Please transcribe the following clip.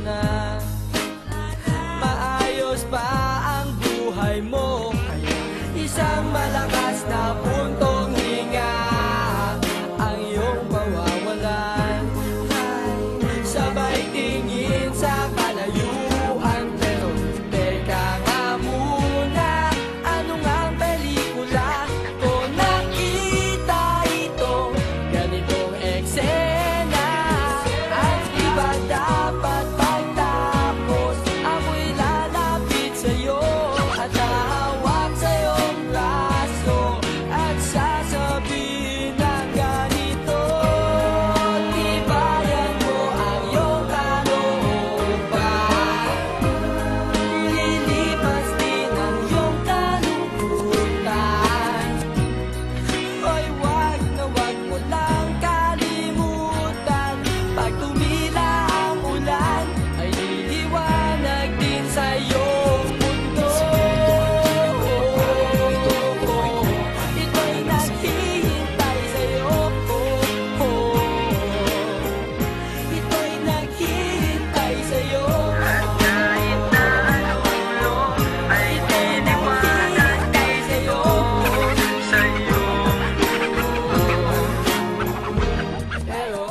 na. Maayos pa ang buhay mo, isang malakas na puntong hinga ang iyong mawawalan. Sabay tingin sa kalayuan, pero teka nga muna, ano nga ang pelikula ko nakita ito? Ganitong eksena, at iba dapat pagtapos ako'y lalapit sa'yo at hahawak sa iyong braso at sasabihin ng ganito: tibayan mo ang iyong kalooban, lilipas din ang iyong kalungkutan. Hoy, wag na wag mo lang kalimutan, pag tumila ang ulan ay liliwanag din sa iyong mundo. Ito'y naghihintay sa'yo. Ito'y naghihintay sa'yo. At kahit na anong ulo ay liliwanag din sa'yo. Pero